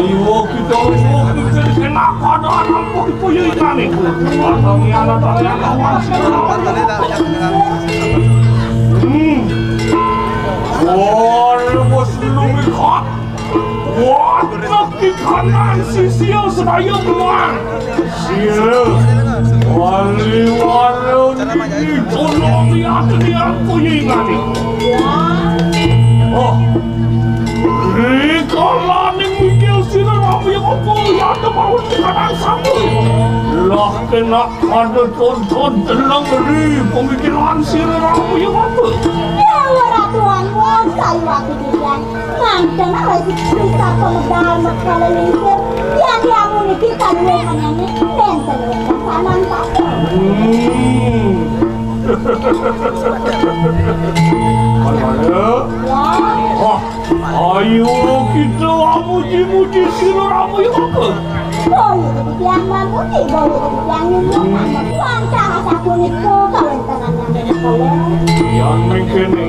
Ayo kita kena pada anak punya ikan nih. Atangnya lawan Wah, bos belum ikat. Wah, nak kanan sisiu sedaya keluar. Siapa? Wali-wali ini tolong lihat dia punya ikan nih. Oh. Kalau nih mikir sini rapi apa ya ada baru sekarang sama lah kena ada tonton telang beri pemikiran sini rapi apa ya orang tuan wong saya waktu dia nganteng lagi bisa pemedal makala lingkir dia mau kita dua hanya nih nenten kanan tak ya ayo kita muji-muji sini rapi apa boleh dibilang memuji boleh dibilang nyumbang kuantah satu niku kalau tenangnya boleh yang mengkini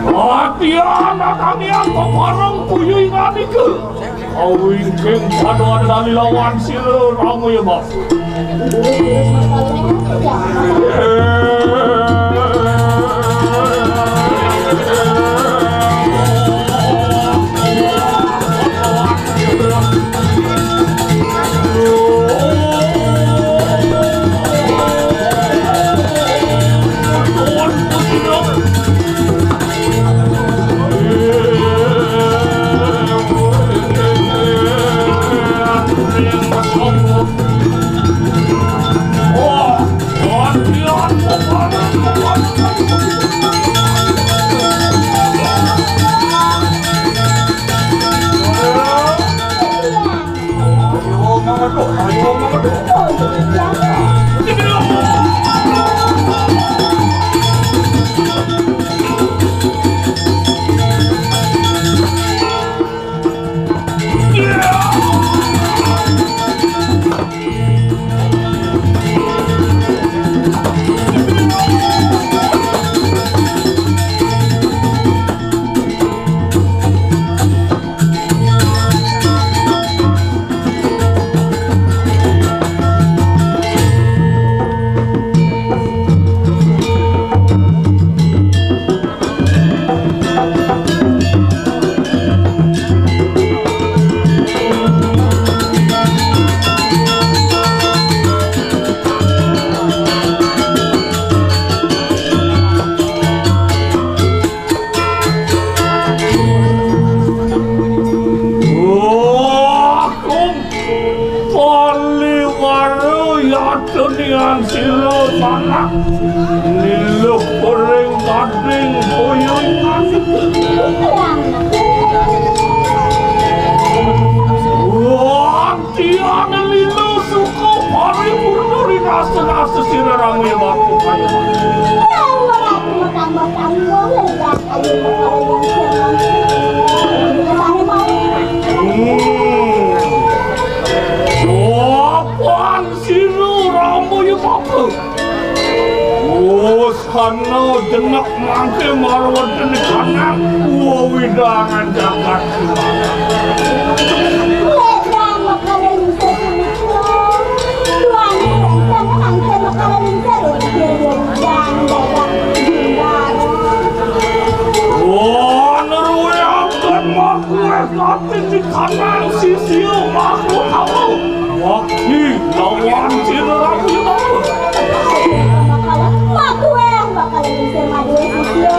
latihan datangnya peparang punya ingat ke kau ingin pada dari lawan sini ramu ya bang dengan silo tanah liluh goreng gading boyong wah tiada liluh suku pari burnuri rasa-rasa siraramu yang aku kaya oh sana jenak mangke marwat jenik kanan widangan jagat oh nerwe akan makhluk latin di kanan sisiu makhluk tahu waktu lawan siraramu Aku yang bakal ngisi madu sisio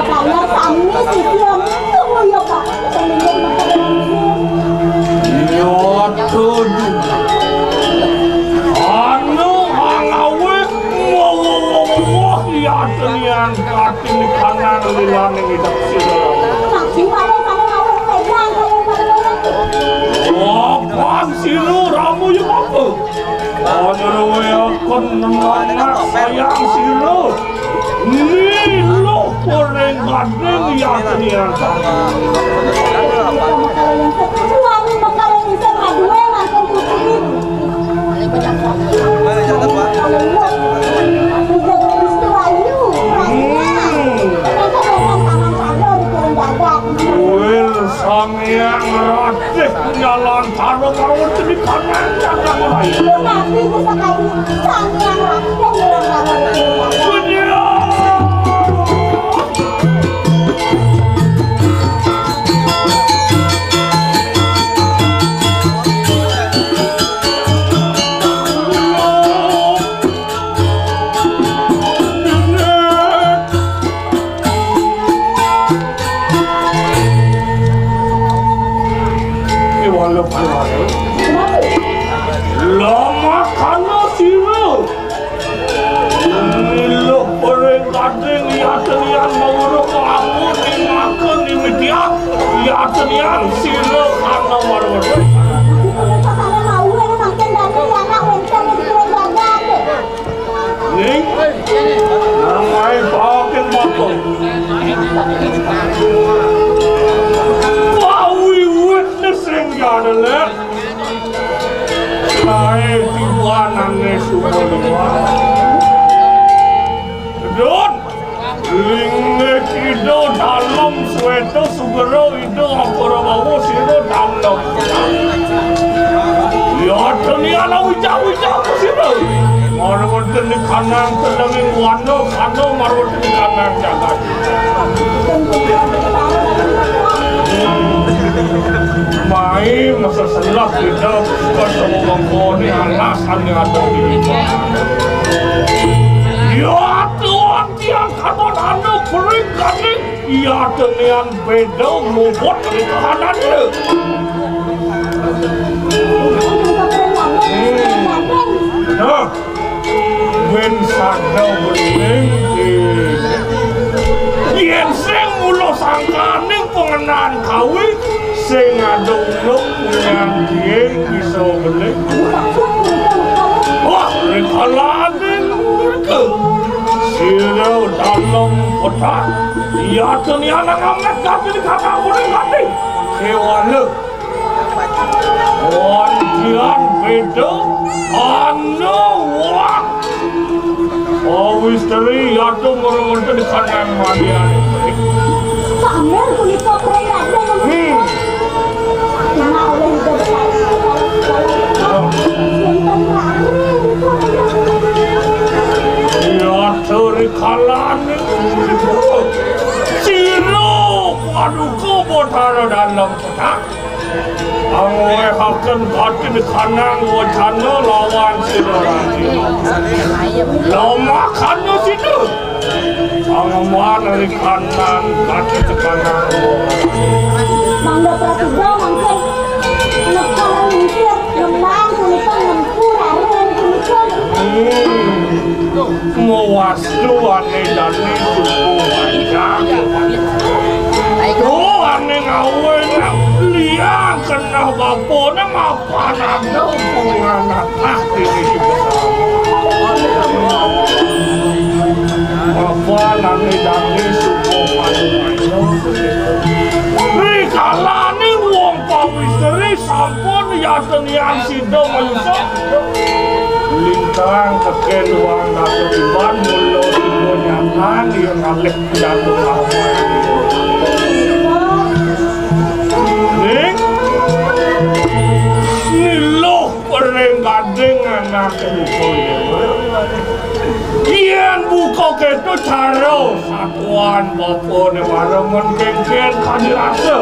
karena sami sisio tunggu ya pak kemudian bakal ngisi ya tuh anu anawe wah lihat nian katin di kanan lilane hidup sila maksud ada sama awak pegang wah pan silu ramu yang apa anu akan menanak sayang silu liluh goreng gading ya nian suami bakal ngisi madu langsung kucing sang yang ratih Nabi bisa kayak sang yang rakyat bilang lama karena siru lo orang kadang ya tenian mengurus aku ni makan ni media ya tenian siru karena marwar ni namai pakai makan we witnessing jadale Hai diwanane sumono Don linge kido dalam sweto sugero itu apora bawo sino dalam ya dunia wija sino marwatan di kanan telangin wano marwatan di kanan jagat Mai masa selah kita ketemu mengkoni alasan yang ada di ya Tuhan tiang katon anda kering kaning ya dengan beda lobot di kanan le nah when sadau bening yen sing mulo sangkaning pengenaan kawin sing adung-adung yang dia bisa beli wah rekaladin mereka sirau dalam kotak ya ternyata ngamet kaki di kata boleh kaki hewan le wantian beda anu wah oh istri ya tu mereka di kanan madian Pamer kulit kopreng ada yang ya teri kalan siro aduh kobotar dalam kotak angwe hakan batin kanan wajana lawan siro lama kanu situ angwa dari kanan batin kanan Mangga Pratiga mungkin nekalan mikir lemang kulitan lempur hari kulitan mewastu ane dani suku wajah tuh ane ngawe liang kena bapona mapanan penganak ini mapan ane dani suku wajah kalane wong pawistri sampun ya tenian sido mayusa lintang keken wang nasiban mulo sido nyaman yang ngalek jatuh awal nilo pereng gading anak kemukoye Ian buka keto caro satuan bapone warangan kengken kadirasa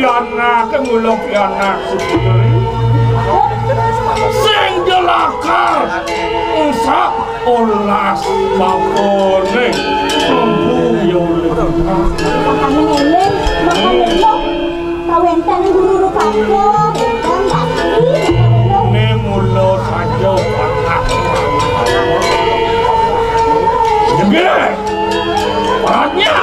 piana kemulo piana sutri sing jelakar usak olas bapone kumpul yole kami eleng makan kawentan guru kampung dan ne mulo sajo panak jege paratnya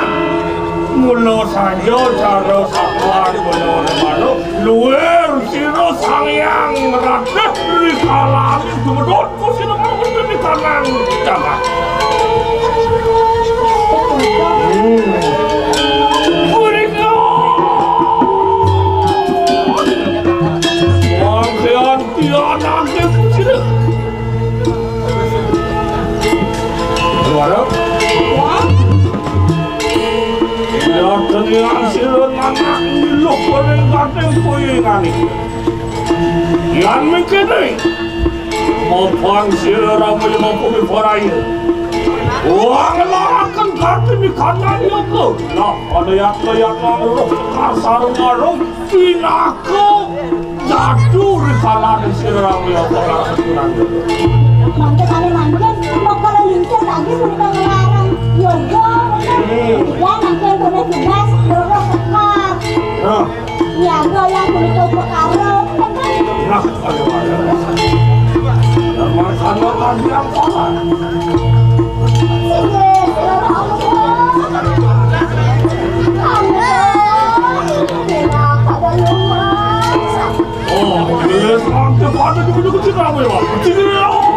mulo sajo caro sakuan mulo baru luar siro sangyang rakyat di kalang jumedot ko sino marusun di kanan jangan Wangsian tiada sini Waduh ya dengan sirun anak niluk paling gateng koyengani yang mikini mopang sirun ramai maupun forai uang larakan gateng di kanan ya ke nah ada yang ngaruh kasar ngaruh pinaka jatuh di kanan sirun ramai maupun Mangke kali mangke mau kalau lincah lagi sudah ngelarang yoga ya mangke boleh tugas dorong sekar ya goyang boleh coba karo nah ada dan masalah lagi yang salah oh yes mangke pada juga kita apa ya tidak